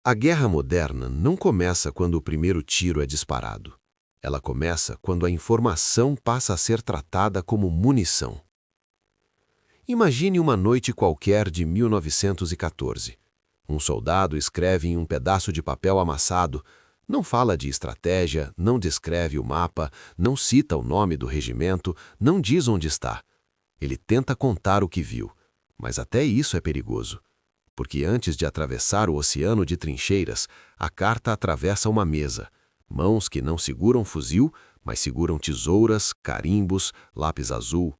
A guerra moderna não começa quando o primeiro tiro é disparado. Ela começa quando a informação passa a ser tratada como munição. Imagine uma noite qualquer de 1914. Um soldado escreve em um pedaço de papel amassado, não fala de estratégia, não descreve o mapa, não cita o nome do regimento, não diz onde está. Ele tenta contar o que viu, mas até isso é perigoso. Porque antes de atravessar o oceano de trincheiras, a carta atravessa uma mesa, mãos que não seguram fuzil, mas seguram tesouras, carimbos, lápis azul.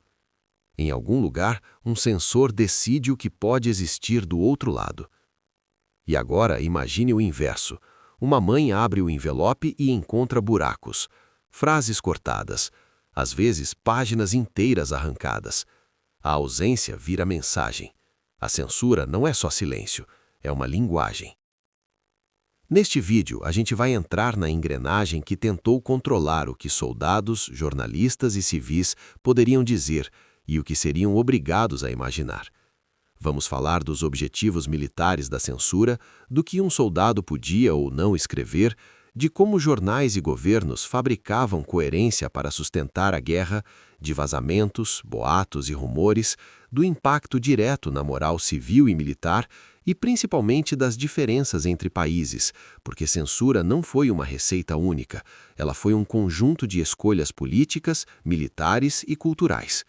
Em algum lugar, um sensor decide o que pode existir do outro lado. E agora imagine o inverso. Uma mãe abre o envelope e encontra buracos, frases cortadas, às vezes páginas inteiras arrancadas. A ausência vira mensagem. A censura não é só silêncio, é uma linguagem. Neste vídeo, a gente vai entrar na engrenagem que tentou controlar o que soldados, jornalistas e civis poderiam dizer e o que seriam obrigados a imaginar. Vamos falar dos objetivos militares da censura, do que um soldado podia ou não escrever, de como jornais e governos fabricavam coerência para sustentar a guerra, de vazamentos, boatos e rumores, do impacto direto na moral civil e militar e principalmente das diferenças entre países, porque censura não foi uma receita única, ela foi um conjunto de escolhas políticas, militares e culturais.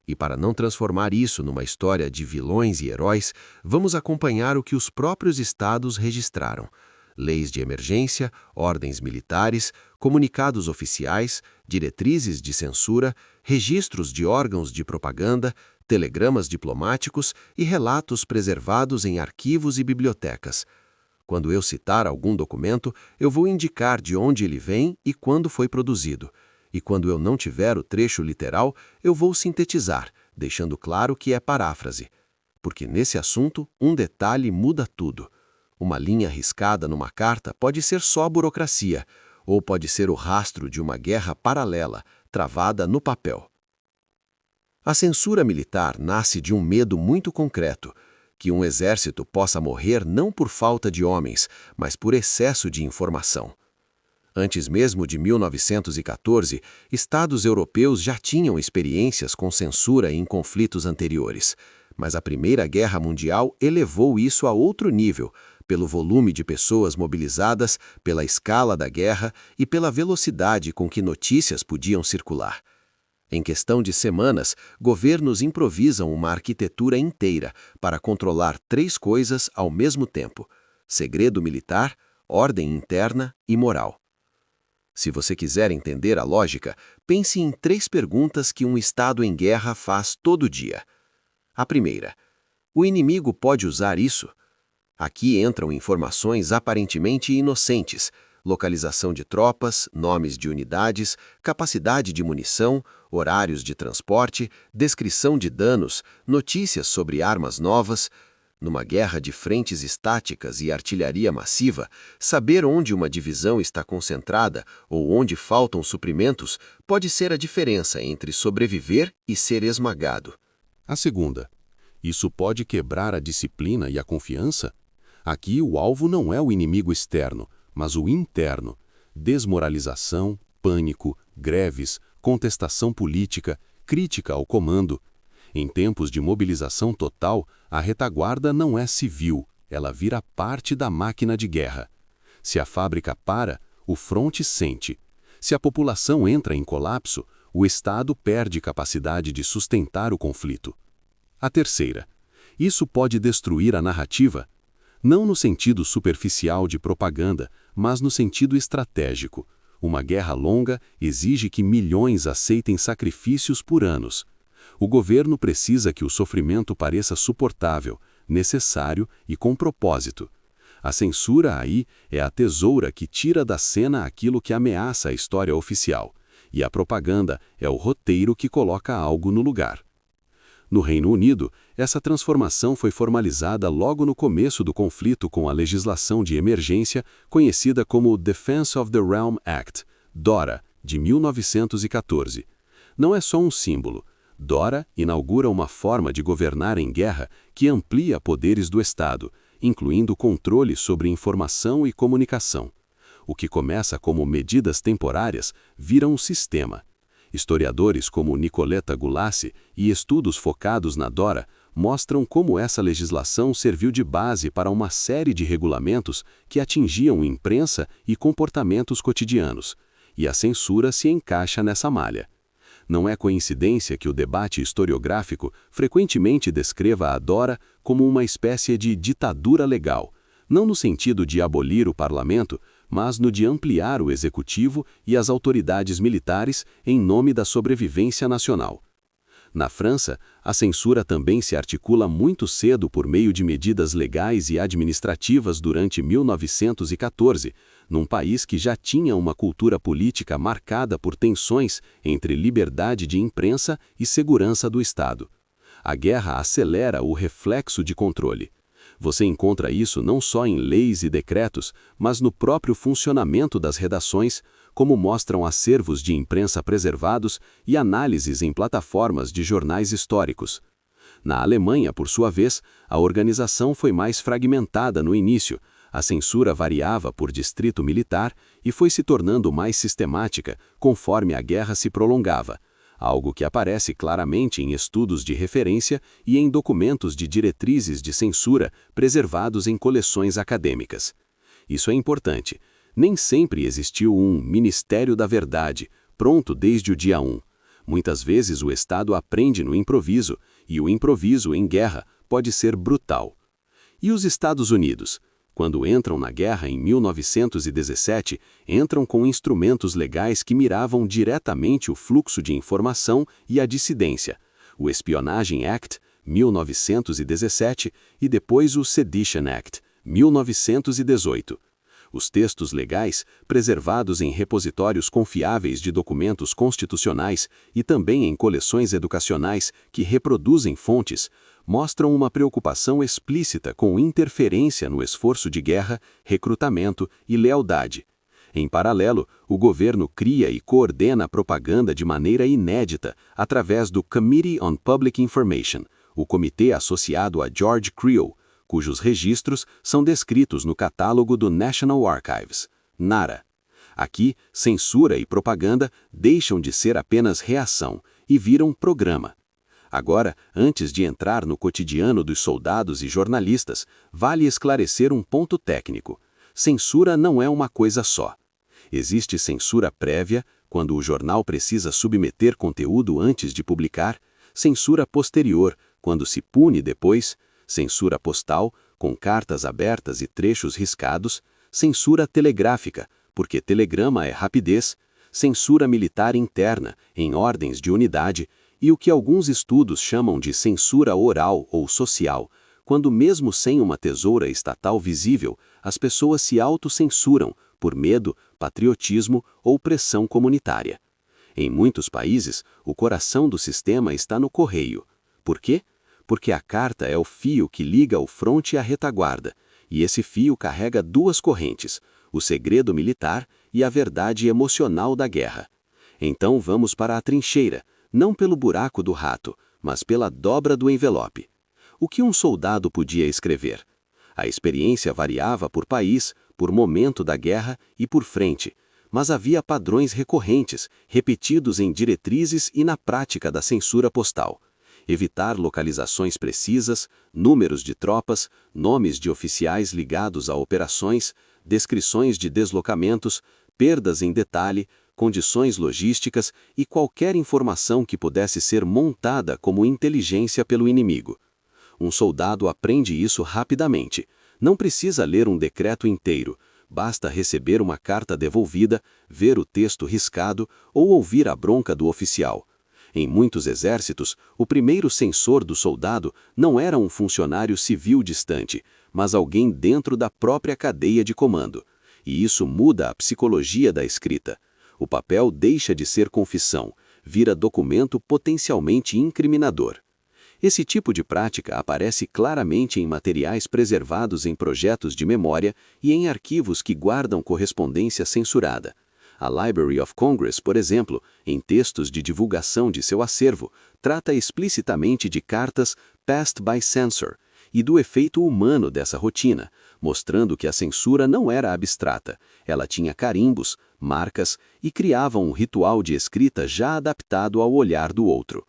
E para não transformar isso numa história de vilões e heróis, vamos acompanhar o que os próprios estados registraram. Leis de emergência, ordens militares, comunicados oficiais, diretrizes de censura, registros de órgãos de propaganda, telegramas diplomáticos e relatos preservados em arquivos e bibliotecas. Quando eu citar algum documento, eu vou indicar de onde ele vem e quando foi produzido. E quando eu não tiver o trecho literal, eu vou sintetizar, deixando claro que é paráfrase. Porque nesse assunto, um detalhe muda tudo. Uma linha riscada numa carta pode ser só burocracia, ou pode ser o rastro de uma guerra paralela, travada no papel. A censura militar nasce de um medo muito concreto, que um exército possa morrer não por falta de homens, mas por excesso de informação. Antes mesmo de 1914, estados europeus já tinham experiências com censura em conflitos anteriores, mas a Primeira Guerra Mundial elevou isso a outro nível, pelo volume de pessoas mobilizadas, pela escala da guerra e pela velocidade com que notícias podiam circular. Em questão de semanas, governos improvisam uma arquitetura inteira para controlar 3 coisas ao mesmo tempo: segredo militar, ordem interna e moral. Se você quiser entender a lógica, pense em 3 perguntas que um Estado em guerra faz todo dia. A primeira: o inimigo pode usar isso? Aqui entram informações aparentemente inocentes: localização de tropas, nomes de unidades, capacidade de munição, horários de transporte, descrição de danos, notícias sobre armas novas. Numa guerra de frentes estáticas e artilharia massiva, saber onde uma divisão está concentrada ou onde faltam suprimentos pode ser a diferença entre sobreviver e ser esmagado. A segunda: isso pode quebrar a disciplina e a confiança? Aqui o alvo não é o inimigo externo, mas o interno. Desmoralização, pânico, greves, contestação política, crítica ao comando. Em tempos de mobilização total, a retaguarda não é civil, ela vira parte da máquina de guerra. Se a fábrica para, o fronte sente. Se a população entra em colapso, o Estado perde capacidade de sustentar o conflito. A terceira: isso pode destruir a narrativa? Não no sentido superficial de propaganda, mas no sentido estratégico. Uma guerra longa exige que milhões aceitem sacrifícios por anos. O governo precisa que o sofrimento pareça suportável, necessário e com propósito. A censura aí é a tesoura que tira da cena aquilo que ameaça a história oficial, e a propaganda é o roteiro que coloca algo no lugar. No Reino Unido, essa transformação foi formalizada logo no começo do conflito com a legislação de emergência conhecida como Defense of the Realm Act, DORA, de 1914. Não é só um símbolo. DORA inaugura uma forma de governar em guerra que amplia poderes do Estado incluindo controle sobre informação e comunicação. O que começa como medidas temporárias vira um sistema. Historiadores como Nicoletta Gulassi e estudos focados na DORA mostram como essa legislação serviu de base para uma série de regulamentos que atingiam imprensa e comportamentos cotidianos, e a censura se encaixa nessa malha. Não é coincidência que o debate historiográfico frequentemente descreva a DORA como uma espécie de ditadura legal, não no sentido de abolir o parlamento, mas no de ampliar o executivo e as autoridades militares em nome da sobrevivência nacional. Na França, a censura também se articula muito cedo por meio de medidas legais e administrativas durante 1914, num país que já tinha uma cultura política marcada por tensões entre liberdade de imprensa e segurança do Estado. A guerra acelera o reflexo de controle. Você encontra isso não só em leis e decretos, mas no próprio funcionamento das redações, como mostram acervos de imprensa preservados e análises em plataformas de jornais históricos. Na Alemanha, por sua vez, a organização foi mais fragmentada no início, a censura variava por distrito militar e foi se tornando mais sistemática conforme a guerra se prolongava, algo que aparece claramente em estudos de referência e em documentos de diretrizes de censura preservados em coleções acadêmicas. Isso é importante. Nem sempre existiu um Ministério da Verdade, pronto desde o dia 1. Muitas vezes o Estado aprende no improviso, e o improviso em guerra pode ser brutal. E os Estados Unidos? Quando entram na guerra em 1917, entram com instrumentos legais que miravam diretamente o fluxo de informação e a dissidência, o Espionage Act, 1917, e depois o Sedition Act, 1918. Os textos legais, preservados em repositórios confiáveis de documentos constitucionais e também em coleções educacionais que reproduzem fontes, mostram uma preocupação explícita com interferência no esforço de guerra, recrutamento e lealdade. Em paralelo, o governo cria e coordena a propaganda de maneira inédita através do Committee on Public Information, o comitê associado a George Creel, cujos registros são descritos no catálogo do National Archives, NARA. Aqui, censura e propaganda deixam de ser apenas reação e viram programa. Agora, antes de entrar no cotidiano dos soldados e jornalistas, vale esclarecer um ponto técnico. Censura não é uma coisa só. Existe censura prévia, quando o jornal precisa submeter conteúdo antes de publicar, censura posterior, quando se pune depois, censura postal, com cartas abertas e trechos riscados, censura telegráfica, porque telegrama é rapidez, censura militar interna, em ordens de unidade, e o que alguns estudos chamam de censura oral ou social, quando mesmo sem uma tesoura estatal visível, as pessoas se autocensuram por medo, patriotismo ou pressão comunitária. Em muitos países, o coração do sistema está no correio. Por quê? Porque a carta é o fio que liga o fronte à retaguarda, e esse fio carrega duas correntes, o segredo militar e a verdade emocional da guerra. Então vamos para a trincheira, não pelo buraco do rato, mas pela dobra do envelope. O que um soldado podia escrever? A experiência variava por país, por momento da guerra e por frente, mas havia padrões recorrentes, repetidos em diretrizes e na prática da censura postal. Evitar localizações precisas, números de tropas, nomes de oficiais ligados a operações, descrições de deslocamentos, perdas em detalhe, condições logísticas e qualquer informação que pudesse ser montada como inteligência pelo inimigo. Um soldado aprende isso rapidamente. Não precisa ler um decreto inteiro, basta receber uma carta devolvida, ver o texto riscado ou ouvir a bronca do oficial. Em muitos exércitos, o primeiro censor do soldado não era um funcionário civil distante, mas alguém dentro da própria cadeia de comando. E isso muda a psicologia da escrita. O papel deixa de ser confissão, vira documento potencialmente incriminador. Esse tipo de prática aparece claramente em materiais preservados em projetos de memória e em arquivos que guardam correspondência censurada. A Library of Congress, por exemplo, em textos de divulgação de seu acervo, trata explicitamente de cartas passed by censor, e do efeito humano dessa rotina, mostrando que a censura não era abstrata, ela tinha carimbos, marcas e criava um ritual de escrita já adaptado ao olhar do outro.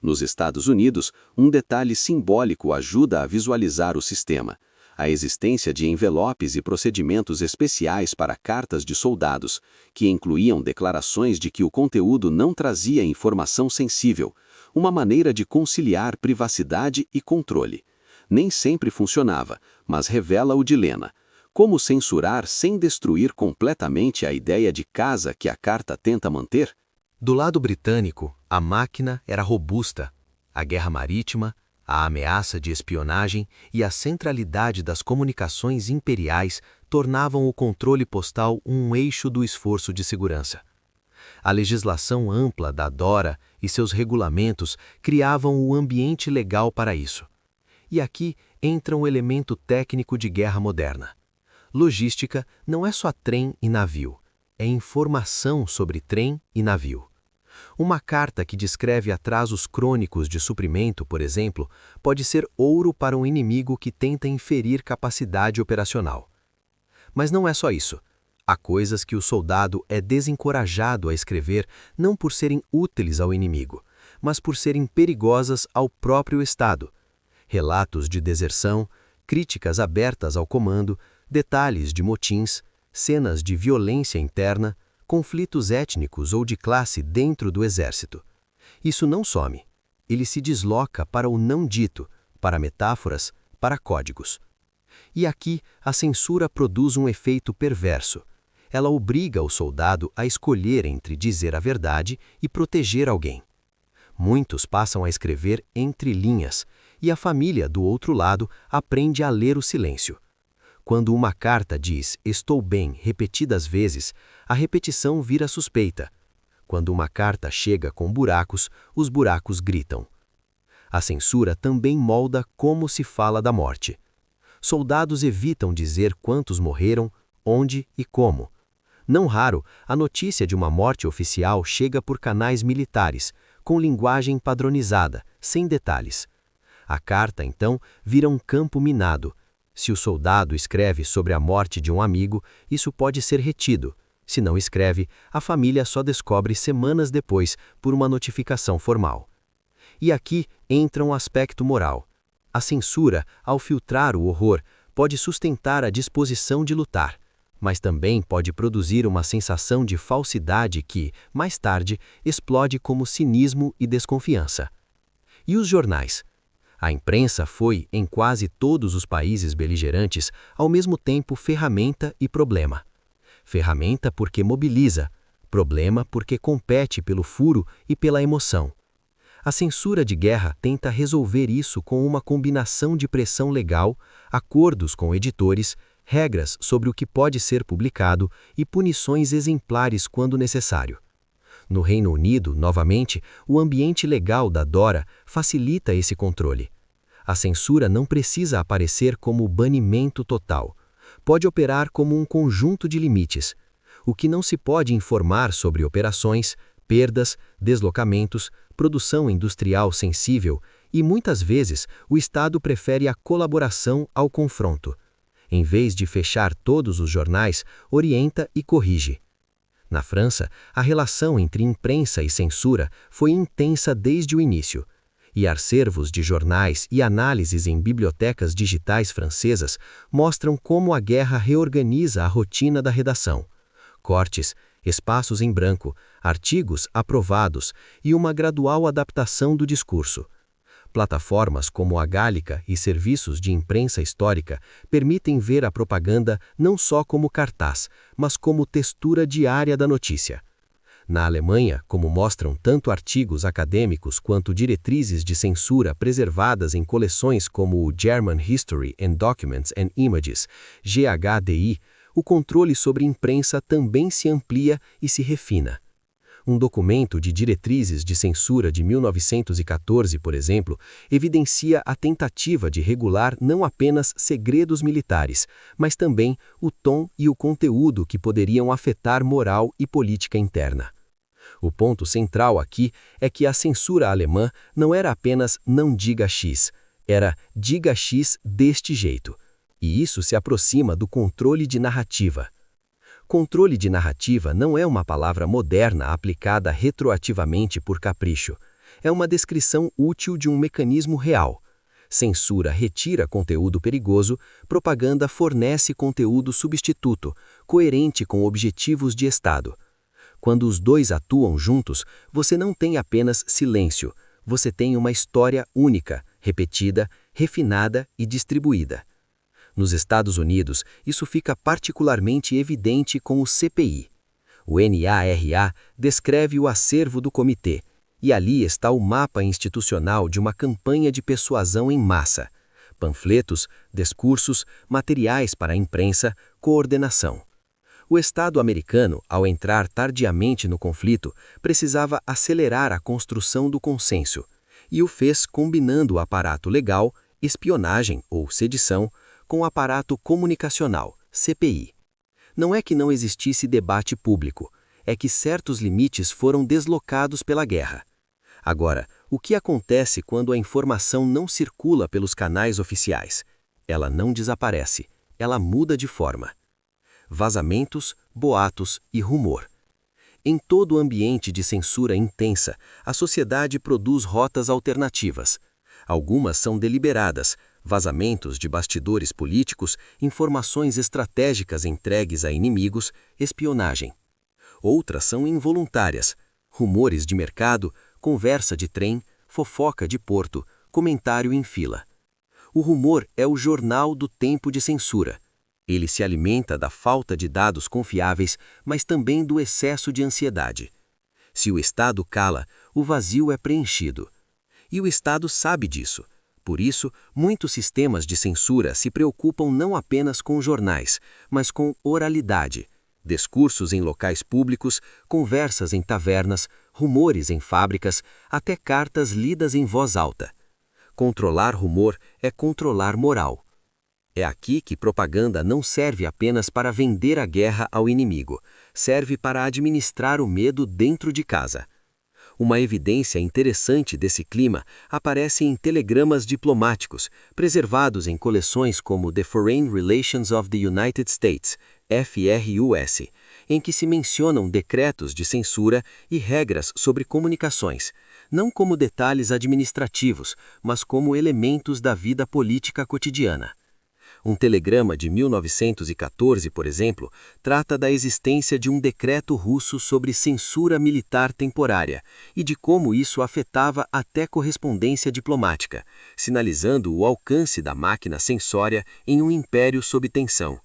Nos Estados Unidos, um detalhe simbólico ajuda a visualizar o sistema: a existência de envelopes e procedimentos especiais para cartas de soldados, que incluíam declarações de que o conteúdo não trazia informação sensível, uma maneira de conciliar privacidade e controle. Nem sempre funcionava, mas revela o dilema: como censurar sem destruir completamente a ideia de casa que a carta tenta manter? Do lado britânico, a máquina era robusta. A guerra marítima, a ameaça de espionagem e a centralidade das comunicações imperiais tornavam o controle postal um eixo do esforço de segurança. A legislação ampla da DORA e seus regulamentos criavam o ambiente legal para isso. E aqui entra um elemento técnico de guerra moderna. Logística não é só trem e navio, é informação sobre trem e navio. Uma carta que descreve atrasos crônicos de suprimento, por exemplo, pode ser ouro para um inimigo que tenta inferir capacidade operacional. Mas não é só isso. Há coisas que o soldado é desencorajado a escrever não por serem úteis ao inimigo, mas por serem perigosas ao próprio Estado. Relatos de deserção, críticas abertas ao comando, detalhes de motins, cenas de violência interna, conflitos étnicos ou de classe dentro do exército. Isso não some. Ele se desloca para o não dito, para metáforas, para códigos. E aqui a censura produz um efeito perverso. Ela obriga o soldado a escolher entre dizer a verdade e proteger alguém. Muitos passam a escrever entre linhas, e a família do outro lado aprende a ler o silêncio. Quando uma carta diz "estou bem" repetidas vezes, a repetição vira suspeita. Quando uma carta chega com buracos, os buracos gritam. A censura também molda como se fala da morte. Soldados evitam dizer quantos morreram, onde e como. Não raro, a notícia de uma morte oficial chega por canais militares, com linguagem padronizada, sem detalhes. A carta, então, vira um campo minado. Se o soldado escreve sobre a morte de um amigo, isso pode ser retido. Se não escreve, a família só descobre semanas depois por uma notificação formal. E aqui entra um aspecto moral. A censura, ao filtrar o horror, pode sustentar a disposição de lutar, mas também pode produzir uma sensação de falsidade que, mais tarde, explode como cinismo e desconfiança. E os jornais? A imprensa foi, em quase todos os países beligerantes, ao mesmo tempo ferramenta e problema. Ferramenta porque mobiliza, problema porque compete pelo furo e pela emoção. A censura de guerra tenta resolver isso com uma combinação de pressão legal, acordos com editores, regras sobre o que pode ser publicado e punições exemplares quando necessário. No Reino Unido, novamente, o ambiente legal da DORA facilita esse controle. A censura não precisa aparecer como banimento total. Pode operar como um conjunto de limites. O que não se pode informar sobre operações, perdas, deslocamentos, produção industrial sensível e, muitas vezes, o Estado prefere a colaboração ao confronto. Em vez de fechar todos os jornais, orienta e corrige. Na França, a relação entre imprensa e censura foi intensa desde o início, e acervos de jornais e análises em bibliotecas digitais francesas mostram como a guerra reorganiza a rotina da redação. Cortes, espaços em branco, artigos aprovados e uma gradual adaptação do discurso. Plataformas como a Gálica e serviços de imprensa histórica permitem ver a propaganda não só como cartaz, mas como textura diária da notícia. Na Alemanha, como mostram tanto artigos acadêmicos quanto diretrizes de censura preservadas em coleções como o German History and Documents and Images, GHDI, o controle sobre imprensa também se amplia e se refina. Um documento de diretrizes de censura de 1914, por exemplo, evidencia a tentativa de regular não apenas segredos militares, mas também o tom e o conteúdo que poderiam afetar moral e política interna. O ponto central aqui é que a censura alemã não era apenas não diga X, Era diga X deste jeito. E isso se aproxima do controle de narrativa. Controle de narrativa não é uma palavra moderna aplicada retroativamente por capricho. É uma descrição útil de um mecanismo real. Censura retira conteúdo perigoso, propaganda fornece conteúdo substituto, coerente com objetivos de Estado. Quando os dois atuam juntos, você não tem apenas silêncio, você tem uma história única, repetida, refinada e distribuída. Nos Estados Unidos, isso fica particularmente evidente com o CPI. O NARA descreve o acervo do comitê, e ali está o mapa institucional de uma campanha de persuasão em massa. Panfletos, discursos, materiais para a imprensa, coordenação. O Estado americano, ao entrar tardiamente no conflito, precisava acelerar a construção do consenso, e o fez combinando o aparato legal, espionagem ou sedição, com o aparato comunicacional, CPI. Não é que não existisse debate público, é que certos limites foram deslocados pela guerra. Agora, o que acontece quando a informação não circula pelos canais oficiais? Ela não desaparece, ela muda de forma. Vazamentos, boatos e rumor. Em todo ambiente de censura intensa, a sociedade produz rotas alternativas. Algumas são deliberadas, vazamentos de bastidores políticos, informações estratégicas entregues a inimigos, espionagem. Outras são involuntárias, rumores de mercado, conversa de trem, fofoca de porto, comentário em fila. O rumor é o jornal do tempo de censura. Ele se alimenta da falta de dados confiáveis, mas também do excesso de ansiedade. Se o Estado cala, o vazio é preenchido. E o Estado sabe disso. Por isso, muitos sistemas de censura se preocupam não apenas com jornais, mas com oralidade. Discursos em locais públicos, conversas em tavernas, rumores em fábricas, até cartas lidas em voz alta. Controlar rumor é controlar moral. É aqui que propaganda não serve apenas para vender a guerra ao inimigo, serve para administrar o medo dentro de casa. Uma evidência interessante desse clima aparece em telegramas diplomáticos, preservados em coleções como The Foreign Relations of the United States, FRUS, em que se mencionam decretos de censura e regras sobre comunicações, não como detalhes administrativos, mas como elementos da vida política cotidiana. Um telegrama de 1914, por exemplo, trata da existência de um decreto russo sobre censura militar temporária e de como isso afetava até correspondência diplomática, sinalizando o alcance da máquina censória em um império sob tensão.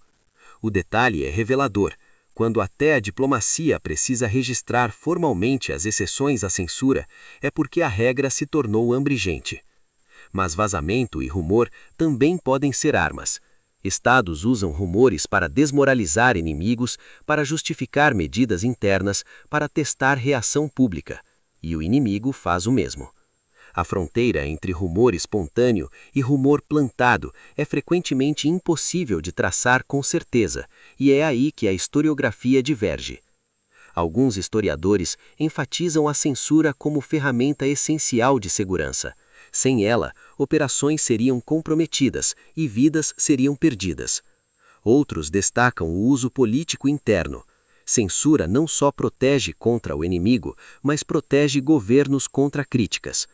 O detalhe é revelador. Quando até a diplomacia precisa registrar formalmente as exceções à censura, é porque a regra se tornou abrangente. Mas vazamento e rumor também podem ser armas. Estados usam rumores para desmoralizar inimigos, para justificar medidas internas, para testar reação pública. E o inimigo faz o mesmo. A fronteira entre rumor espontâneo e rumor plantado é frequentemente impossível de traçar com certeza, e é aí que a historiografia diverge. Alguns historiadores enfatizam a censura como ferramenta essencial de segurança. Sem ela, operações seriam comprometidas e vidas seriam perdidas. Outros destacam o uso político interno. Censura não só protege contra o inimigo, mas protege governos contra críticas.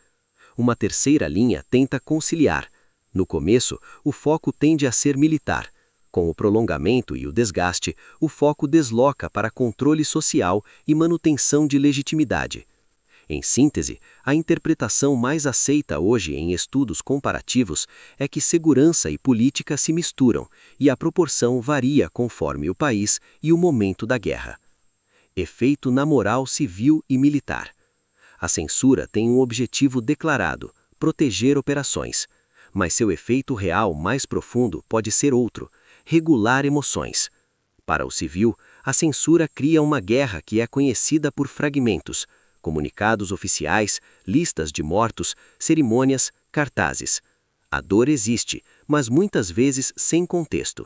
Uma terceira linha tenta conciliar. No começo, o foco tende a ser militar. Com o prolongamento e o desgaste, o foco desloca para controle social e manutenção de legitimidade. Em síntese, a interpretação mais aceita hoje em estudos comparativos é que segurança e política se misturam, e a proporção varia conforme o país e o momento da guerra. Efeito na moral civil e militar. A censura tem um objetivo declarado: proteger operações. Mas seu efeito real mais profundo pode ser outro: regular emoções. Para o civil, a censura cria uma guerra que é conhecida por fragmentos: comunicados oficiais, listas de mortos, cerimônias, cartazes. A dor existe, mas muitas vezes sem contexto.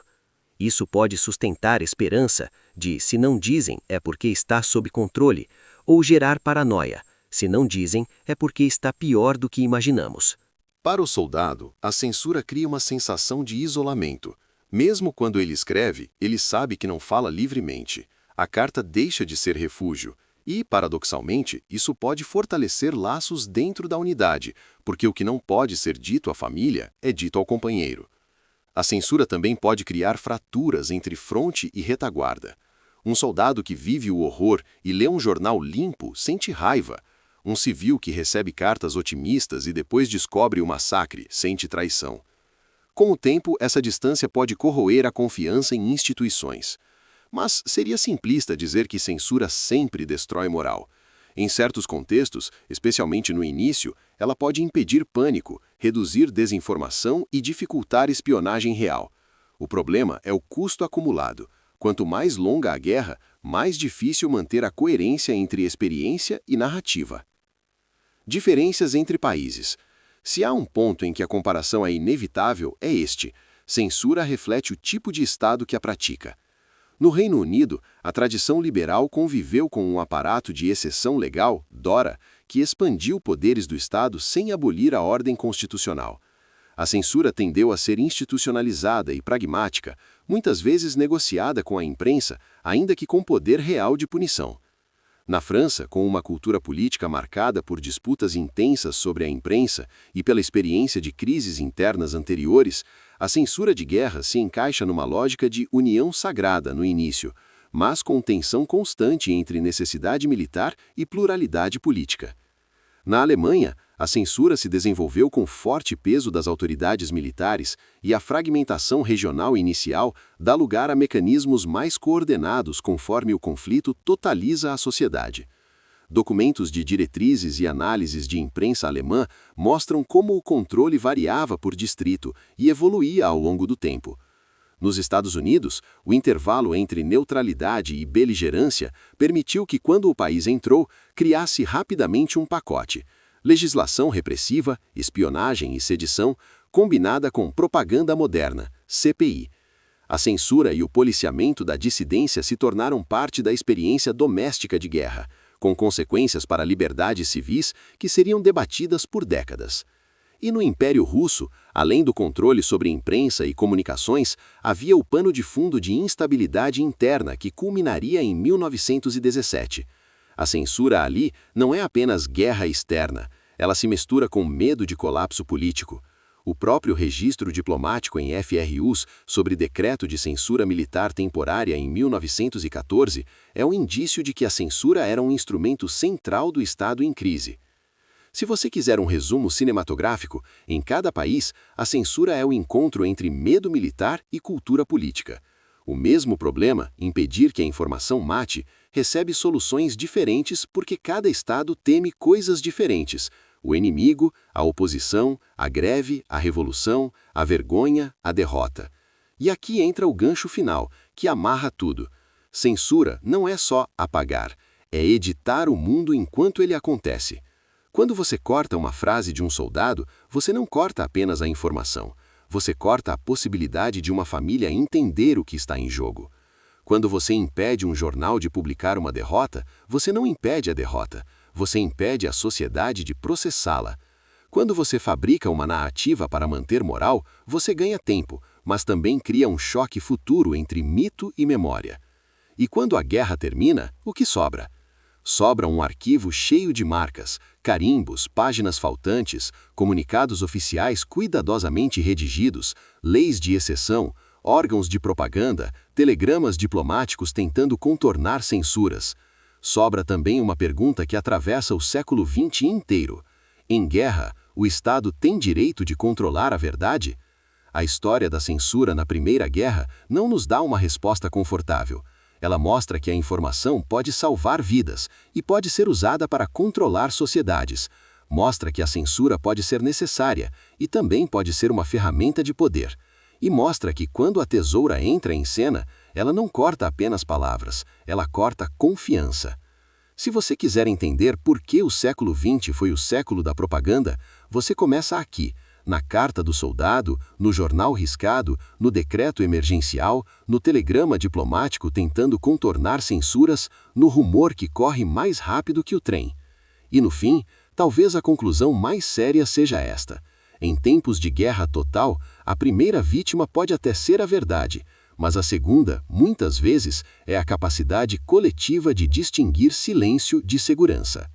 Isso pode sustentar esperança de se não dizem é porque está sob controle, ou gerar paranoia, se não dizem é porque está pior do que imaginamos. Para o soldado, a censura cria uma sensação de isolamento. Mesmo quando ele escreve, ele sabe que não fala livremente. A carta deixa de ser refúgio. E, paradoxalmente, isso pode fortalecer laços dentro da unidade, porque o que não pode ser dito à família é dito ao companheiro. A censura também pode criar fraturas entre fronte e retaguarda. Um soldado que vive o horror e lê um jornal limpo sente raiva. Um civil que recebe cartas otimistas e depois descobre o massacre sente traição. Com o tempo, essa distância pode corroer a confiança em instituições. Mas seria simplista dizer que censura sempre destrói moral. Em certos contextos, especialmente no início, ela pode impedir pânico, reduzir desinformação e dificultar espionagem real. O problema é o custo acumulado. Quanto mais longa a guerra, mais difícil manter a coerência entre experiência e narrativa. Diferenças entre países. Se há um ponto em que a comparação é inevitável, é este: censura reflete o tipo de Estado que a pratica. No Reino Unido, a tradição liberal conviveu com um aparato de exceção legal, DORA, que expandiu poderes do Estado sem abolir a ordem constitucional. A censura tendeu a ser institucionalizada e pragmática, muitas vezes negociada com a imprensa, ainda que com poder real de punição. Na França, com uma cultura política marcada por disputas intensas sobre a imprensa e pela experiência de crises internas anteriores, a censura de guerra se encaixa numa lógica de união sagrada no início, mas com tensão constante entre necessidade militar e pluralidade política. Na Alemanha, a censura se desenvolveu com forte peso das autoridades militares e a fragmentação regional inicial dá lugar a mecanismos mais coordenados conforme o conflito totaliza a sociedade. Documentos de diretrizes e análises de imprensa alemã mostram como o controle variava por distrito e evoluía ao longo do tempo. Nos Estados Unidos, o intervalo entre neutralidade e beligerância permitiu que, quando o país entrou, criasse rapidamente um pacote: legislação repressiva, espionagem e sedição, combinada com propaganda moderna, CPI. A censura e o policiamento da dissidência se tornaram parte da experiência doméstica de guerra, com consequências para liberdades civis que seriam debatidas por décadas. E no Império Russo, além do controle sobre imprensa e comunicações, havia o pano de fundo de instabilidade interna que culminaria em 1917. A censura ali não é apenas guerra externa, ela se mistura com medo de colapso político. O próprio registro diplomático em FRUs sobre decreto de censura militar temporária em 1914 é um indício de que a censura era um instrumento central do Estado em crise. Se você quiser um resumo cinematográfico, em cada país, a censura é o encontro entre medo militar e cultura política. O mesmo problema, impedir que a informação mate, recebe soluções diferentes porque cada Estado teme coisas diferentes: o inimigo, a oposição, a greve, a revolução, a vergonha, a derrota. E aqui entra o gancho final, que amarra tudo. Censura não é só apagar, é editar o mundo enquanto ele acontece. Quando você corta uma frase de um soldado, você não corta apenas a informação. Você corta a possibilidade de uma família entender o que está em jogo. Quando você impede um jornal de publicar uma derrota, você não impede a derrota. Você impede a sociedade de processá-la. Quando você fabrica uma narrativa para manter moral, você ganha tempo, mas também cria um choque futuro entre mito e memória. E quando a guerra termina, o que sobra? Sobra um arquivo cheio de marcas, carimbos, páginas faltantes, comunicados oficiais cuidadosamente redigidos, leis de exceção, órgãos de propaganda, telegramas diplomáticos tentando contornar censuras. Sobra também uma pergunta que atravessa o século XX inteiro. Em guerra, o Estado tem direito de controlar a verdade? A história da censura na Primeira Guerra não nos dá uma resposta confortável. Ela mostra que a informação pode salvar vidas e pode ser usada para controlar sociedades. Mostra que a censura pode ser necessária e também pode ser uma ferramenta de poder. E mostra que quando a tesoura entra em cena, ela não corta apenas palavras, ela corta confiança. Se você quiser entender por que o século XX foi o século da propaganda, você começa aqui, na carta do soldado, no jornal riscado, no decreto emergencial, no telegrama diplomático tentando contornar censuras, no rumor que corre mais rápido que o trem. E no fim, talvez a conclusão mais séria seja esta: Em tempos de guerra total, a primeira vítima pode até ser a verdade, mas a segunda, muitas vezes, é a capacidade coletiva de distinguir silêncio de segurança.